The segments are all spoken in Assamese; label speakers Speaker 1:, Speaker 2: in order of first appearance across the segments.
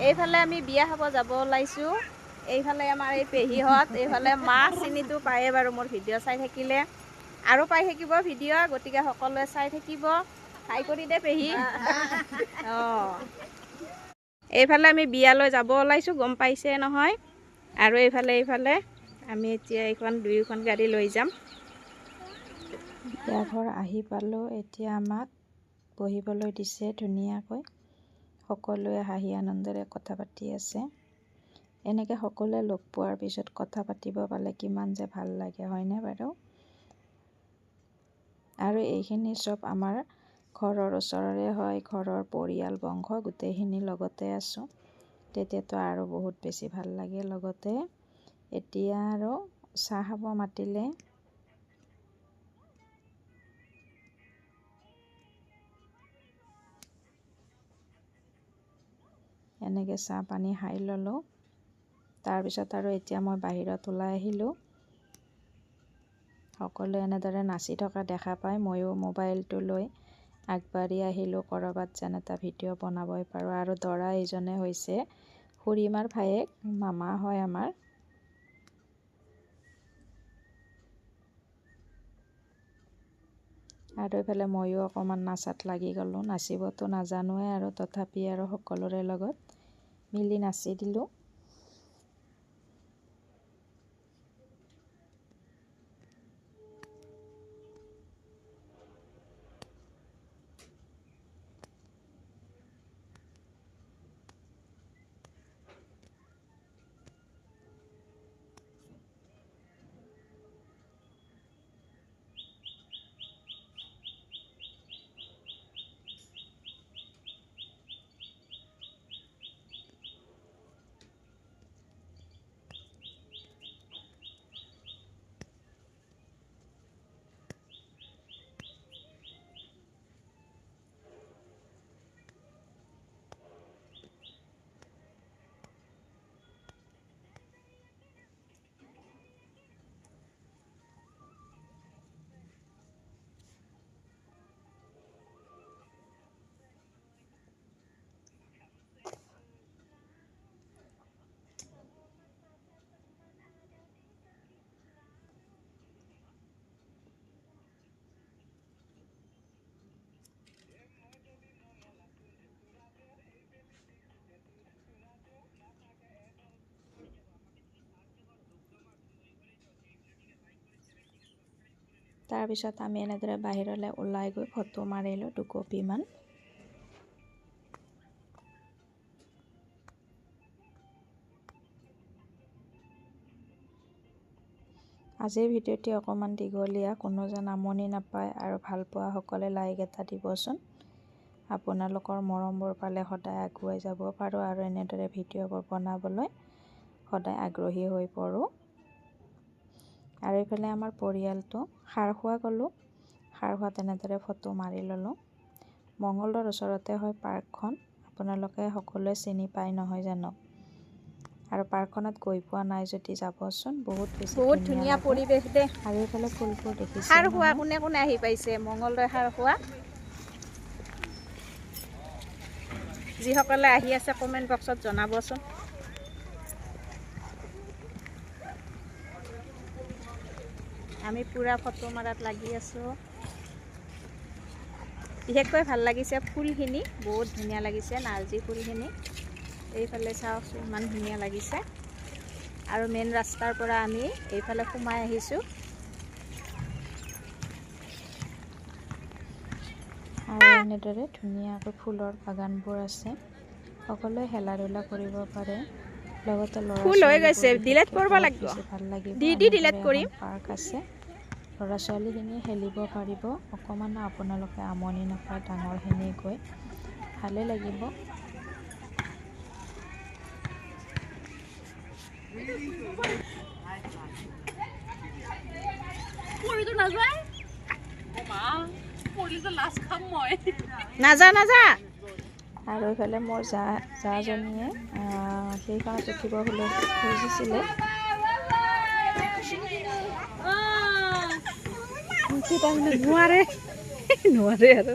Speaker 1: এইফালে আমি বিয়া খাব যাব ওলাইছোঁ। এইফালে আমাৰ এই পেহীহঁত, এইফালে মাছ চিনিটো পায়ে বাৰু মোৰ ভিডিঅ' চাই থাকিলে আৰু পাই থাকিব ভিডিঅ', গতিকে সকলোৱে চাই থাকিব। হাই কৰি দে পেহী। অঁ, এইফালে আমি বিয়ালৈ যাব ওলাইছোঁ, গম পাইছে নহয়। আৰু এইফালে আমি এতিয়া এইখন দুয়োখন গাড়ী লৈ যাম। বিয়া ঘৰ আহি পালোঁ। এতিয়া আমাক বহিবলৈ দিছে ধুনীয়াকৈ। সকলোৱে হাঁহি আনন্দেৰে কথা পাতি আছে। এনেকৈ সকলোৱে লগ পোৱাৰ পিছত কথা পাতিব পালে কিমান যে ভাল লাগে, হয়নে বাৰু? আৰু এইখিনি চব আমাৰ ঘৰৰ ওচৰৰে হয়, ঘৰৰ পৰিয়াল বংশ গোটেইখিনি লগতে আছোঁ। তেতিয়াতো আৰু বহুত বেছি ভাল লাগে। লগতে এতিয়া আৰু চাহ খাব মাতিলে। এনেকৈ চাহ পানী খাই ল'লোঁ। তাৰপিছত আৰু এতিয়া মই বাহিৰত ওলাই আহিলোঁ। সকলোৱে এনেদৰে নাচি থকা দেখা পাই ময়ো মোবাইলটো লৈ আগবাঢ়ি আহিলোঁ, ক'ৰবাত যেন এটা ভিডিঅ' বনাবই পাৰোঁ। আৰু দৰা এইজনে হৈছে খুৰীমাৰ ভায়েক, মামা হয় আমাৰ। আৰু এইফালে ময়ো অকণমান নাচাত লাগি গ'লোঁ। নাচিবতো নাজানোৱে আৰু তথাপি আৰু সকলোৰে লগত মিলি নাচি দিলোঁ। তাৰপিছত আমি এনেদৰে বাহিৰলৈ ওলাই গৈ ফটো মাৰিলোঁ দুকপিমান। আজিৰ ভিডিঅ'টি অকণমান দীঘলীয়া, কোনো যেন আমনি নাপায় আৰু ভাল পোৱা সকলে লাইক এটা দিবচোন। আপোনালোকৰ মৰমবোৰ পালে সদায় আগুৱাই যাব পাৰোঁ আৰু এনেদৰে ভিডিঅ'বোৰ বনাবলৈ সদায় আগ্ৰহী হৈ পৰোঁ। আৰু এইফালে আমাৰ পৰিয়ালটো খাৰখোৱা গ'লোঁ। খাৰখোৱাত এনেদৰে ফটো মাৰি ল'লোঁ। মঙলদৈৰ ওচৰতে হয় পাৰ্কখন, আপোনালোকে সকলোৱে চিনি পায় নহয় জানো? আৰু পাৰ্কখনত গৈ পোৱা নাই যদি যাবচোন, বহুত ধুনীয়া পৰিৱেশ দে। আৰু এইফালে ফুলবোৰ দেখিছে
Speaker 2: খাৰখোৱা কোনে কোনে আহি পাইছে? মঙলদৈ খাৰখোৱা যিসকলে আহি আছে কমেণ্ট বক্সত জনাবচোন। আমি পুৰা ফটো মাৰাত লাগি আছোঁ। বিশেষকৈ ভাল লাগিছে ফুলখিনি, বহুত ধুনীয়া লাগিছে নাৰ্জী ফুলখিনি। এইফালে চাওকচোন ইমান ধুনীয়া লাগিছে। আৰু মেইন ৰাস্তাৰ পৰা আমি এইফালে সোমাই আহিছোঁ।
Speaker 1: আৰু এনেদৰে ধুনীয়াকৈ ফুলৰ বাগানবোৰ আছে। সকলোৱে খেলা ধূলা কৰিব পাৰে। লগতে
Speaker 2: ফুল হৈ গৈছে, ডিলেট কৰিব লাগিব।
Speaker 1: ভাল লাগিব।
Speaker 2: ডিলেট কৰিম।
Speaker 1: পাৰ্ক আছে, ল'ৰা ছোৱালীখিনিয়ে খেলিব পাৰিব। অকণমান আপোনালোকে আমনি নাপায়, ডাঙৰখিনি গৈ ভালেই লাগিব।
Speaker 2: নাজা
Speaker 1: আৰু এইফালে মোৰ জাজনীয়ে সেইখনত উঠিব খুজিছিলে।
Speaker 2: নোৱাৰে আৰু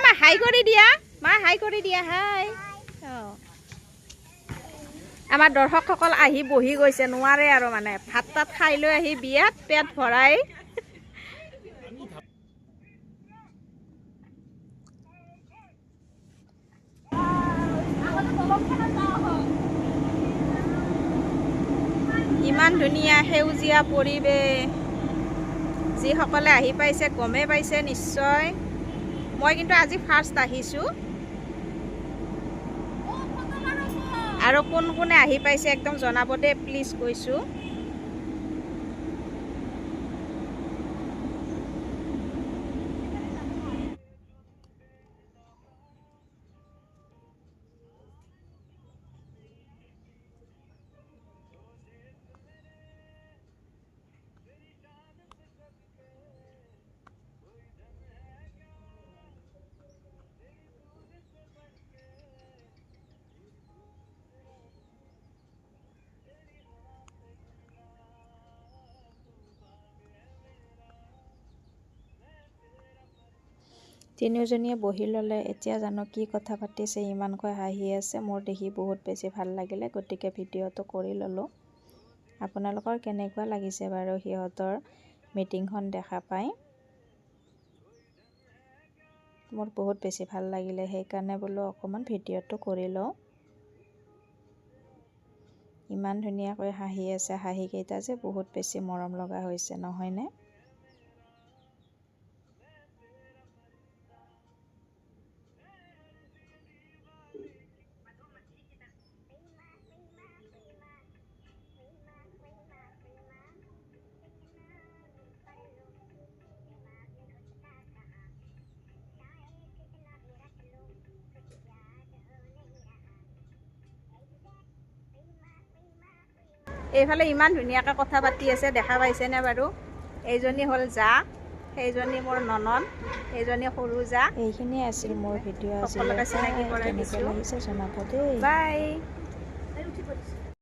Speaker 2: মা হাই কৰি দিয়া, মা হাই কৰি দিয়া, হাই। আমাৰ দৰ্শকসকল আহি বহি গৈছে, নোৱাৰে আৰু মানে ভাত তাত খাই লৈ আহি বিয়াত পেট ভৰাই। ইমান ধুনীয়া সেউজীয়া পৰিৱেশ, যিসকলে আহি পাইছে গমেই পাইছে নিশ্চয়। মই কিন্তু আজি ফাৰ্ষ্ট আহিছোঁ, আৰু কোন কোনে আহি পাইছে একদম জনাব দেই প্লিজ কৈছোঁ।
Speaker 1: তিনিওজনীয়ে বহি ল'লে। এতিয়া জানো কি কথা পাতিছে, ইমানকৈ হাঁহি আছে। মোৰ দেখি বহুত বেছি ভাল লাগিলে, গতিকে ভিডিঅ'টো কৰি ল'লোঁ। আপোনালোকৰ কেনেকুৱা লাগিছে বাৰু সিহঁতৰ মিটিংখন দেখা পাই? মোৰ বহুত বেছি ভাল লাগিলে, সেইকাৰণে বোলো অকণমান ভিডিঅ'টো কৰি লওঁ। ইমান ধুনীয়াকৈ হাঁহি আছে, হাঁহিকেইটা যে বহুত বেছি মৰম লগা হৈছে, নহয়নে?
Speaker 2: এইফালে ইমান ধুনীয়াকৈ কথা পাতি আছে, দেখা পাইছেনে বাৰু? এইজনী হ'ল জা, সেইজনী মোৰ ননন, এইজনী সৰু জা।
Speaker 1: এইখিনিয়ে আছিল মোৰ ভিডিঅ' আজিলৈ।
Speaker 2: সকলোকে চিনাকি কৰাই
Speaker 1: কেনেকৈ
Speaker 2: দিছোঁ।
Speaker 1: লাগিছে জনাব দেই।
Speaker 2: বাই।